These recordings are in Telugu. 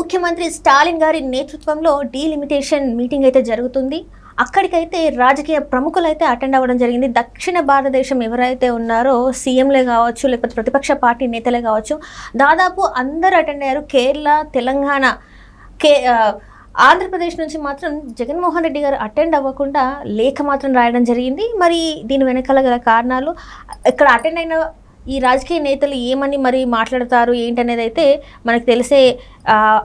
ముఖ్యమంత్రి స్టాలిన్ గారి నేతృత్వంలో డీలిమిటేషన్ మీటింగ్ అయితే జరుగుతుంది. అక్కడికైతే రాజకీయ ప్రముఖులు అయితే అటెండ్ అవ్వడం జరిగింది. దక్షిణ భారతదేశం ఎవరైతే ఉన్నారో సీఎంలే కావచ్చు, లేకపోతే ప్రతిపక్ష పార్టీ నేతలే కావచ్చు, దాదాపు అందరూ అటెండ్ అయ్యారు. కేరళ, తెలంగాణ, ఆంధ్రప్రదేశ్ నుంచి మాత్రం జగన్మోహన్ రెడ్డి గారు అటెండ్ అవ్వకుండా లేఖ మాత్రం రాయడం జరిగింది. మరి దీని వెనకాల గల కారణాలు, ఇక్కడ అటెండ్ అయిన ఈ రాజకీయ నేతలు ఏమని మరి మాట్లాడతారు ఏంటనేది అయితే మనకు తెలిసే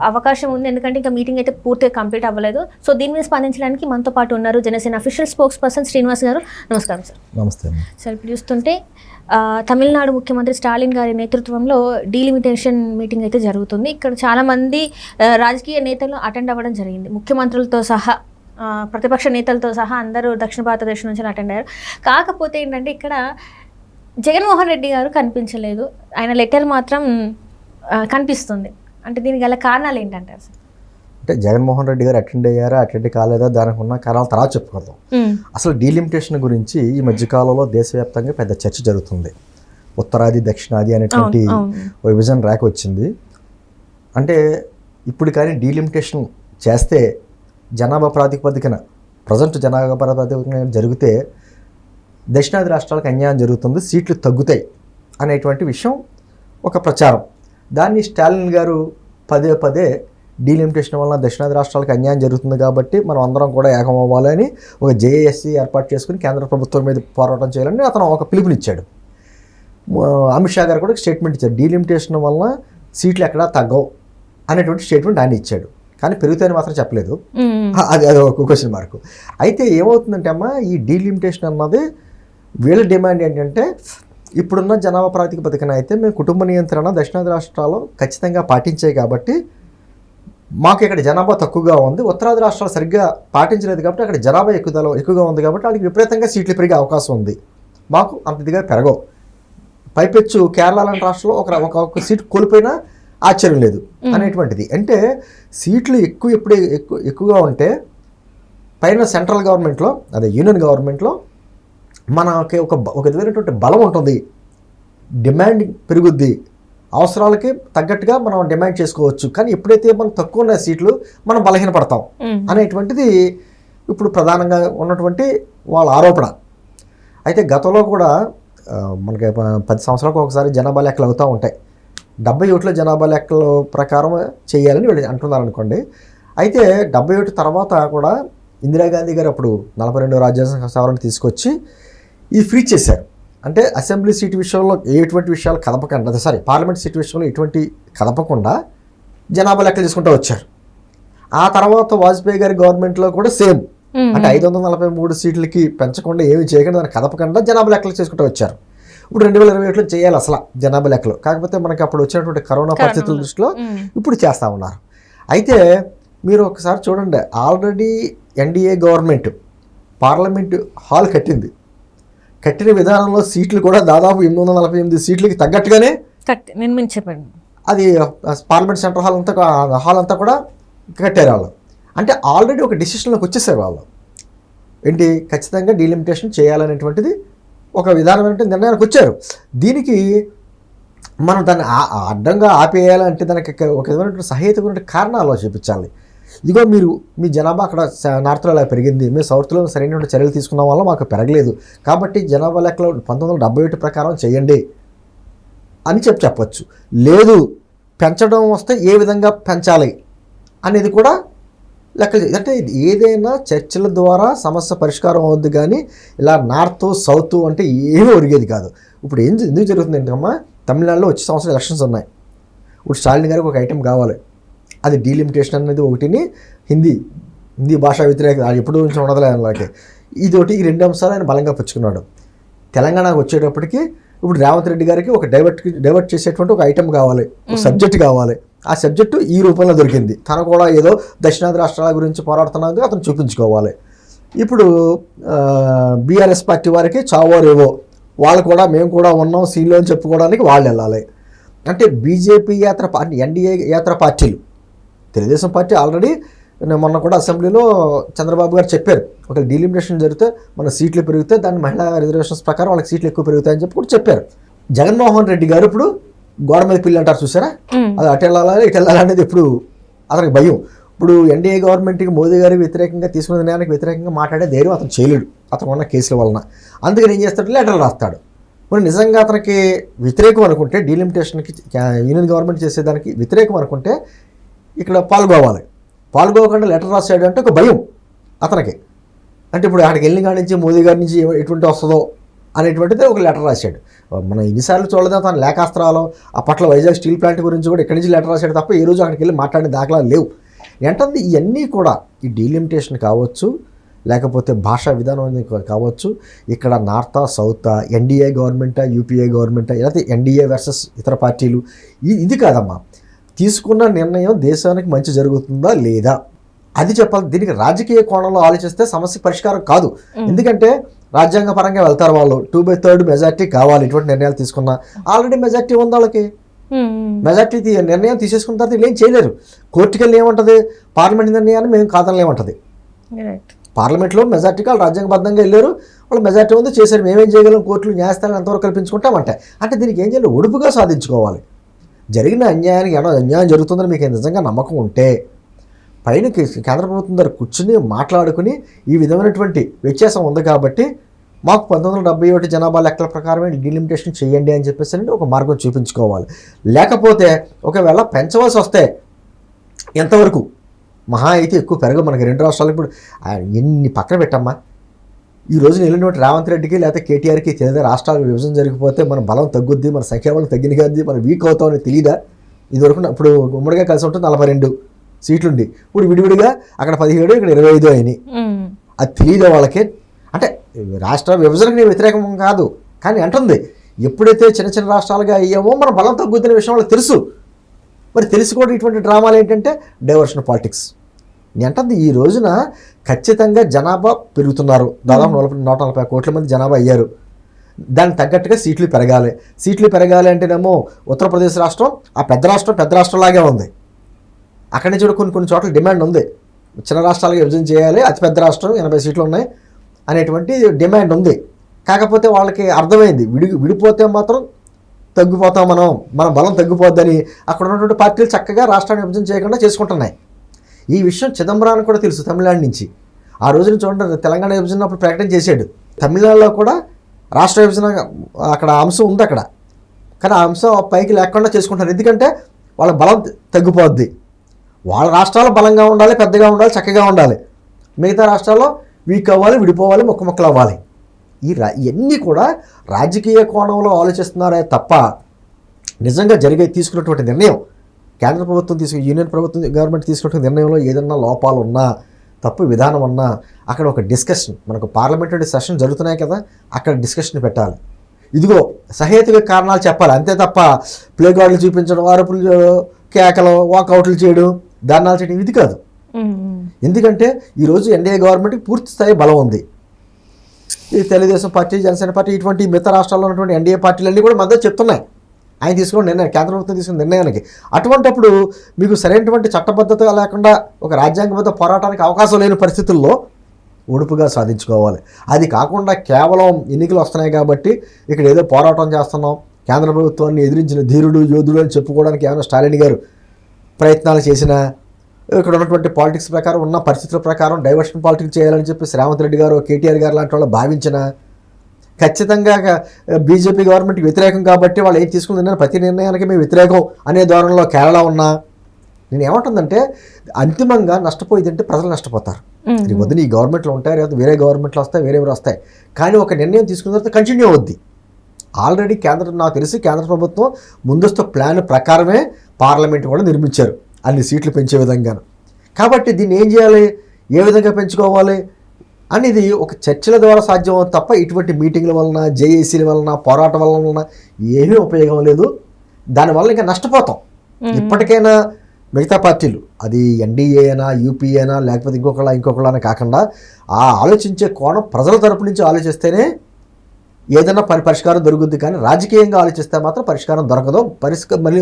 అవకాశం ఉంది. ఎందుకంటే ఇంకా మీటింగ్ అయితే పూర్తిగా కంప్లీట్ అవ్వలేదు. సో దీని మీద స్పందించడానికి మనతో పాటు ఉన్నారు Janasena official spokes person Srinivas గారు. నమస్కారం సార్. నమస్తే సార్. ఇప్పుడు చూస్తుంటే తమిళనాడు ముఖ్యమంత్రి స్టాలిన్ గారి నేతృత్వంలో డీలిమిటేషన్ మీటింగ్ అయితే జరుగుతుంది. ఇక్కడ చాలామంది రాజకీయ నేతలు అటెండ్ అవ్వడం జరిగింది. ముఖ్యమంత్రులతో సహా, ప్రతిపక్ష నేతలతో సహా అందరూ దక్షిణ భారతదేశం నుంచి అటెండ్ అయ్యారు. కాకపోతే ఏంటంటే ఇక్కడ జగన్మోహన్ రెడ్డి గారు కనిపించలేదు. ఆయన లెటర్ మాత్రం కనిపిస్తుంది. అంటే దీనికి గల కారణాలు ఏంటంటారు సార్? అంటే జగన్మోహన్ రెడ్డి గారు అటెండ్ అయ్యారా, అటెండ్ కాలేదా, దానికి ఉన్న కారణాలు తర్వాత చెప్పుకుందాం. అసలు డీలిమిటేషన్ గురించి ఈ మధ్యకాలంలో దేశవ్యాప్తంగా పెద్ద చర్చ జరుగుతుంది. ఉత్తరాది దక్షిణాది అనేటువంటి విభజన రేఖ వచ్చింది. అంటే ఇప్పుడు కానీ డీలిమిటేషన్ చేస్తే జనాభా ప్రాతిపదికన, ప్రజెంట్ జనాభా ప్రాతిపదికన జరిగితే దక్షిణాది రాష్ట్రాలకు అన్యాయం జరుగుతుంది, సీట్లు తగ్గుతాయి అనేటువంటి విషయం ఒక ప్రచారం. దాన్ని స్టాలిన్ గారు పదే పదే డీలిమిటేషన్ వలన దక్షిణాది రాష్ట్రాలకు అన్యాయం జరుగుతుంది కాబట్టి మనం అందరం కూడా ఏకం అవ్వాలని ఒక జేఏఎస్సీ ఏర్పాటు చేసుకుని కేంద్ర ప్రభుత్వం మీద పోరాటం చేయాలని అతను ఒక పిలుపునిచ్చాడు. అమిత్ షా గారు కూడా స్టేట్మెంట్ ఇచ్చారు, డీలిమిటేషన్ వలన సీట్లు ఎక్కడా తగ్గవు అనేటువంటి స్టేట్మెంట్ ఆయన ఇచ్చాడు. కానీ పెరుగుతాయని మాత్రం చెప్పలేదు. అది ఒక క్వశ్చన్ మార్కు. అయితే ఏమవుతుందంటే అమ్మా, ఈ డీలిమిటేషన్ అన్నది వీళ్ళ డిమాండ్ ఏంటంటే, ఇప్పుడున్న జనాభా ప్రాతిపదికన అయితే మేము కుటుంబ నియంత్రణ దక్షిణాది రాష్ట్రాలు ఖచ్చితంగా పాటించాయి కాబట్టి మాకు ఇక్కడ జనాభా తక్కువగా ఉంది, ఉత్తరాది రాష్ట్రాలు సరిగ్గా పాటించలేదు కాబట్టి అక్కడ జనాభా ఎక్కువగా ఉంది కాబట్టి వాళ్ళకి విపరీతంగా సీట్లు పెరిగే అవకాశం ఉంది, మాకు అంత ఇదిగా పెరగవు. పైపెచ్చు కేరళ లాంటి రాష్ట్రంలో ఒక సీటు కోల్పోయినా ఆశ్చర్యం లేదు అనేటువంటిది. అంటే సీట్లు ఎక్కువగా ఉంటే పైన సెంట్రల్ గవర్నమెంట్లో, అదే యూనియన్ గవర్నమెంట్లో మనకి ఒక విధమైనటువంటి బలం ఉంటుంది, డిమాండ్ పెరుగుద్ది, అవసరాలకి తగ్గట్టుగా మనం డిమాండ్ చేసుకోవచ్చు. కానీ ఎప్పుడైతే మనం తక్కువ ఉన్న సీట్లు మనం బలహీనపడతాం అనేటువంటిది ఇప్పుడు ప్రధానంగా ఉన్నటువంటి వాళ్ళ ఆరోపణ. అయితే గతంలో కూడా మనకి 10 సంవత్సరాలకు ఒకసారి జనాభా లెక్కలు అవుతూ ఉంటాయి. 71 జనాభా లెక్కల ప్రకారం చేయాలని వీళ్ళు అంటున్నారు అనుకోండి. అయితే 71 తర్వాత కూడా ఇందిరాగాంధీ గారు అప్పుడు 42వ రాజ్యాంగ సవరణ తీసుకొచ్చి ఇది ఫ్రీ చేశారు. అంటే అసెంబ్లీ సీటు విషయంలో ఎటువంటి విషయాలు కదపకుండా, పార్లమెంట్ సీటు విషయంలో ఎటువంటి కదపకుండా జనాభా లెక్కలు తీసుకుంటూ వచ్చారు. ఆ తర్వాత వాజ్పేయి గారి గవర్నమెంట్లో కూడా సేమ్, అంటే 543 సీట్లకి పెంచకుండా ఏమి చేయకుండా దాన్ని కదపకుండా జనాభా లెక్కలు చేసుకుంటూ వచ్చారు. ఇప్పుడు 2021లో చేయాలి అసలు జనాభా లెక్కలు. కాకపోతే మనకి అప్పుడు వచ్చినటువంటి కరోనా పరిస్థితుల దృష్టిలో ఇప్పుడు చేస్తూ ఉన్నారు. అయితే మీరు ఒకసారి చూడండి, already NDA government parliament hall కట్టిన విధానంలో సీట్లు కూడా దాదాపు 848 సీట్లకి తగ్గట్టుగానే నిర్మించబడింది. అది పార్లమెంట్ సెంట్రల్ హాల్ అంతా కూడా కట్టారు వాళ్ళు. అంటే ఆల్రెడీ ఒక డిసిషన్లోకి వచ్చేసారు వాళ్ళు. ఏంటి, ఖచ్చితంగా డీలిమిటేషన్ చేయాలనేటువంటిది ఒక విధానమైన నిర్ణయానికి వచ్చారు. దీనికి మనం దాన్ని అడ్డంగా ఆపేయాలంటే దానికి ఒక విధమైనటువంటి సహేతుకమైన కారణాలు చూపించాలి. ఇదిగో మీ జనాభా అక్కడ నార్త్లో అలా పెరిగింది, మేము సౌత్లో సరైన చర్యలు తీసుకున్న వల్ల మాకు పెరగలేదు, కాబట్టి జనాభా లెక్కలో 1971 ప్రకారం చేయండి అని చెప్పచ్చు. లేదు, పెంచడం వస్తే ఏ విధంగా పెంచాలి అనేది కూడా లెక్కలు. అంటే ఏదైనా చర్చల ద్వారా సమస్య పరిష్కారం అవుద్ది, కానీ ఇలా నార్త్ సౌత్ అంటే ఏమీ ఒరిగేది కాదు. ఇప్పుడు ఎందుకు జరుగుతుంది ఏంటమ్మా, తమిళనాడులో వచ్చే సంవత్సరం ఎలక్షన్స్ ఉన్నాయి. ఇప్పుడు స్టాలిన్ గారికి ఒక ఐటెం కావాలి, అది డీలిమిటేషన్ అనేది ఒకటిని, హిందీ భాషా వ్యతిరేక ఎప్పుడు నుంచి ఉండదులే అలాగే ఇది ఒకటి. ఈ 2 అంశాలు ఆయన బలంగా పుచ్చుకున్నాడు. తెలంగాణకు వచ్చేటప్పటికి ఇప్పుడు రేవంత్ రెడ్డి గారికి ఒక డైవర్ట్ చేసేటువంటి ఒక ఐటెం కావాలి, ఒక సబ్జెక్ట్ కావాలి. ఆ సబ్జెక్టు ఈ రూపంలో దొరికింది. తను కూడా ఏదో దక్షిణాది రాష్ట్రాల గురించి పోరాడుతున్నది అతను చూపించుకోవాలి. ఇప్పుడు బీఆర్ఎస్ పార్టీ వారికి చావోరేవో, వాళ్ళు కూడా మేము కూడా ఉన్నాం సీన్లో అని చెప్పుకోవడానికి వాళ్ళు వెళ్ళాలి. అంటే బీజేపీ ఎన్డీఏ యాత్ర పార్టీలు, తెలుగుదేశం పార్టీ ఆల్రెడీ మొన్న కూడా అసెంబ్లీలో చంద్రబాబు గారు చెప్పారు, ఒక డీలిమిటేషన్ జరిగితే మన సీట్లు పెరిగితే దాన్ని మహిళా రిజర్వేషన్స్ ప్రకారం వాళ్ళకి సీట్లు ఎక్కువ పెరుగుతాయని చెప్పి కూడా చెప్పారు. జగన్మోహన్ రెడ్డి గారు ఇప్పుడు గోడ మీద పిల్లి అంటారు చూసారా, అది అటు వెళ్ళాలి ఇటు వెళ్ళాలి అనేది ఎప్పుడు అతనికి భయం. ఇప్పుడు ఎన్డీఏ గవర్నమెంట్కి మోదీ గారికి వ్యతిరేకంగా తీసుకున్న నిర్ణయానికి వ్యతిరేకంగా మాట్లాడే ధైర్యం అతను చేయలేడు అతను ఉన్న కేసుల వలన. అందుకని ఏం చేస్తాడు, లెటర్లు రాస్తాడు. మరి నిజంగా అతనికి వ్యతిరేకం అనుకుంటే, డీలిమిటేషన్కి యూనియన్ గవర్నమెంట్ చేసేదానికి వ్యతిరేకం అనుకుంటే ఇక్కడ పాల్గొకుండా లెటర్ రాసాడు అంటే ఒక భయం అతనికి. అంటే ఇప్పుడు అక్కడికి వెళ్ళిన కాడి నుంచి మోదీ గారి నుంచి ఎటువంటి వస్తుందో అనేటువంటిది ఒక లెటర్ రాశాడు. మనం ఎన్నిసార్లు చూడదా తన లేఖాస్త్రాలు, అప్పట్లో వైజాగ్ స్టీల్ ప్లాంట్ గురించి కూడా ఇక్కడి నుంచి లెటర్ రాశాడు తప్ప ఏ రోజు అక్కడికి వెళ్ళి మాట్లాడిన దాఖలాలు లేవు. ఏంటంటే ఇవన్నీ కూడా ఈ డీలిమిటేషన్ కావచ్చు, లేకపోతే భాషా విధానం కావచ్చు, ఇక్కడ నార్తా సౌతా, ఎన్డీఏ గవర్నమెంటా యూపీఏ గవర్నమెంటా, లేకపోతే ఎన్డీఏ వర్సెస్ ఇతర పార్టీలు, ఇది కాదమ్మా. తీసుకున్న నిర్ణయం దేశానికి మంచి జరుగుతుందా లేదా అది చెప్పాలి. దీనికి రాజకీయ కోణంలో ఆలోచిస్తే సమస్య పరిష్కారం కాదు. ఎందుకంటే రాజ్యాంగ పరంగా వెళ్తారు వాళ్ళు, 2/3 మెజార్టీ కావాలి ఇటువంటి నిర్ణయాలు తీసుకున్నా. ఆల్రెడీ మెజార్టీ ఉంది వాళ్ళకి. మెజార్టీ నిర్ణయం తీసేసుకున్న తర్వాత వీళ్ళు ఏం చేయలేరు. కోర్టుకి వెళ్ళి ఏమంటుంది, పార్లమెంట్ నిర్ణయాన్ని మేము కాదనలేమంటది. పార్లమెంట్లో మెజార్టీకి వాళ్ళు రాజ్యాంగబద్ధంగా వెళ్ళారు, వాళ్ళు మెజార్టీ ఉంది చేశారు, మేమేం చేయగలం, కోర్టులు న్యాయస్థానాలు ఎంతవరకు కల్పించుకుంటామంటే. అంటే దీనికి ఏం చేయాలి, ఒడుపుగా సాధించుకోవాలి. జరిగిన అన్యాయానికి ఏమో అన్యాయం జరుగుతుందని మీకు నిజంగా నమ్మకం ఉంటే పైన కేంద్ర ప్రభుత్వం దగ్గర కూర్చుని మాట్లాడుకుని ఈ విధమైనటువంటి వ్యత్యాసం ఉంది కాబట్టి మాకు 1971 జనాభా లెక్కల ప్రకారమే డీలిమిటేషన్ చేయండి అని చెప్పేసి ఒక మార్గం చూపించుకోవాలి. లేకపోతే ఒకవేళ పెంచవలసి వస్తే ఎంతవరకు, మహా అయితే ఎక్కువ పెరగ మనకి 2 రాష్ట్రాలు ఇప్పుడు ఎన్ని పక్కన పెట్టమ్మా. ఈ రోజు వెళ్ళినటువంటి రేవంత్ రెడ్డికి లేకపోతే కేటీఆర్కి తెలియదా రాష్ట్రాల విభజన జరిగిపోతే మన బలం తగ్గుద్ది, మన సంఖ్యాబలం తగ్గింది కదా, మనం వీక్ అవుతామని తెలియదా? ఇదివరకు ఇప్పుడు ఉమ్మడిగా కలిసి ఉంటుంది 42 సీట్లుండి, ఇప్పుడు విడివిడిగా అక్కడ 17 ఇక్కడ 25 అయినాయి. అది తెలియదు వాళ్ళకి. అంటే రాష్ట్ర విభజనకు వ్యతిరేకం కాదు, కానీ అంటుంది ఎప్పుడైతే చిన్న చిన్న రాష్ట్రాలుగా అయ్యామో మన బలం తగ్గుతున్న విషయం వాళ్ళకి తెలుసు. మరి తెలిసి కూడా ఇటువంటి డ్రామాలు ఏంటంటే డైవర్షన్ పాలిటిక్స్. నేను అంటుంది ఈ రోజున ఖచ్చితంగా జనాభా పెరుగుతున్నారు, దాదాపు 140 కోట్ల మంది జనాభా అయ్యారు. దానికి తగ్గట్టుగా సీట్లు పెరగాలి అంటేనేమో ఉత్తరప్రదేశ్ రాష్ట్రం ఆ పెద్ద రాష్ట్రంలాగే ఉంది. అక్కడి నుంచి కూడా కొన్ని చోట్ల డిమాండ్ ఉంది, చిన్న రాష్ట్రాలుగా విభజన చేయాలి, అతిపెద్ద రాష్ట్రం 80 సీట్లు ఉన్నాయి అనేటువంటి డిమాండ్ ఉంది. కాకపోతే వాళ్ళకి అర్థమైంది విడిపోతే మాత్రం తగ్గిపోతాం, మన బలం తగ్గిపోద్దని అక్కడ ఉన్నటువంటి పార్టీలు చక్కగా రాష్ట్రాన్ని విభజన చేయకుండా చేసుకుంటున్నాయి. ఈ విషయం చిదంబరానికి కూడా తెలుసు తమిళనాడు నుంచి. ఆ రోజున చూడండి తెలంగాణ విభజన అప్పుడు ప్రకటన చేశాడు. తమిళనాడులో కూడా రాష్ట్ర విభజన అక్కడ అంశం ఉంది అక్కడ, కానీ ఆ అంశం పైకి లేకుండా చేసుకుంటారు. ఎందుకంటే వాళ్ళ బలం తగ్గిపోద్ది. వాళ్ళ రాష్ట్రాలు బలంగా ఉండాలి, పెద్దగా ఉండాలి, చక్కగా ఉండాలి. మిగతా రాష్ట్రాల్లో వీక్ అవ్వాలి, విడిపోవాలి, మొక్కలు అవ్వాలి. ఇవన్నీ కూడా రాజకీయ కోణంలో ఆలోచిస్తున్నారే తప్ప నిజంగా తీసుకున్నటువంటి నిర్ణయం కేంద్ర ప్రభుత్వం యూనియన్ ప్రభుత్వం గవర్నమెంట్ తీసుకున్న నిర్ణయంలో ఏదన్నా లోపాలు ఉన్నా, తప్పు విధానం ఉన్నా అక్కడ ఒక డిస్కషన్, మనకు పార్లమెంటరీ సెషన్ జరుగుతున్నాయి కదా, అక్కడ డిస్కషన్ పెట్టాలి. ఇదిగో సహేతుక కారణాలు చెప్పాలి, అంతే తప్ప ప్లే గార్డులు చూపించడం, అరుపులు, కేకలు, వాకౌట్లు చేయడం, ధర్నాలు చేయడం ఇది కాదు. ఎందుకంటే ఈరోజు ఎన్డీఏ గవర్నమెంట్కి పూర్తి స్థాయి బలం ఉంది. ఈ తెలుగుదేశం పార్టీ, జనసేన పార్టీ, ఇటువంటి మిగతా రాష్ట్రాల్లో ఉన్నటువంటి ఎన్డీఏ పార్టీలన్నీ కూడా మద్దతు చెప్తున్నాయి ఆయన తీసుకున్న నిర్ణయం, కేంద్ర ప్రభుత్వం తీసుకున్న నిర్ణయానికి. అటువంటిప్పుడు మీకు సరైనటువంటి చట్టబద్ధత లేకుండా ఒక రాజ్యాంగబద్ధ పోరాటానికి అవకాశం లేని పరిస్థితుల్లో ఒడుపుగా సాధించుకోవాలి. అది కాకుండా కేవలం ఎన్నికలు వస్తున్నాయి కాబట్టి ఇక్కడ ఏదో పోరాటం చేస్తున్నాం, కేంద్ర ప్రభుత్వాన్ని ఎదిరించిన ధీరుడు యోధుడు అని చెప్పుకోవడానికి ఏమైనా స్టాలిన్ గారు ప్రయత్నాలు చేసినా, ఇక్కడ ఉన్నటువంటి పాలిటిక్స్ ప్రకారం ఉన్న పరిస్థితుల ప్రకారం డైవర్షన్ పాలిటిక్స్ చేయాలని చెప్పి రేవంత్ రెడ్డి గారు, కేటీఆర్ గారు లాంటి వాళ్ళు భావించిన, ఖచ్చితంగా బీజేపీ గవర్నమెంట్కి వ్యతిరేకం కాబట్టి వాళ్ళు ఏం తీసుకుంటున్నారు, ప్రతి నిర్ణయానికి మేము వ్యతిరేకం అనే ధోరణిలో కేరళ ఉన్నా, నేను ఏమంటుందంటే అంతిమంగా నష్టపోయేదంటే ప్రజలు నష్టపోతారు. ఇది వద్దు, ఈ గవర్నమెంట్లో ఉంటాయి, లేదా వేరే గవర్నమెంట్లో వస్తాయి, వేరేవారు వస్తాయి, కానీ ఒక నిర్ణయం తీసుకున్న తర్వాత కంటిన్యూ అవుద్ది. ఆల్రెడీ నాకు తెలిసి కేంద్ర ప్రభుత్వం ముందస్తు ప్లాన్ ప్రకారమే పార్లమెంట్ కూడా నిర్మించారు అన్ని సీట్లు పెంచే విధంగాను. కాబట్టి దీన్ని ఏం చేయాలి, ఏ విధంగా పెంచుకోవాలి అనేది ఒక చర్చల ద్వారా సాధ్యం తప్ప ఇటువంటి మీటింగ్ల వలన, జేఏసీల వలన, పోరాటం వలన ఏమీ ఉపయోగం లేదు. దానివల్ల ఇంకా నష్టపోతాం. ఇప్పటికైనా మిగతా పార్టీలు, అది ఎన్డీఏ అయినా, యూపీఏ అయినా, లేకపోతే ఇంకొకళ్ళ కాకుండా ఆ ఆలోచించే కోణం ప్రజల తరపు నుంచి ఆలోచిస్తేనే ఏదైనా పరిష్కారం దొరుకుద్ది. కానీ రాజకీయంగా ఆలోచిస్తే మాత్రం పరిష్కారం దొరకదు. మళ్ళీ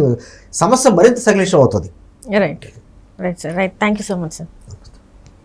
సమస్య మరింత సంక్లిష్టం అవుతుంది. Right sir, right. Thank you so much sir.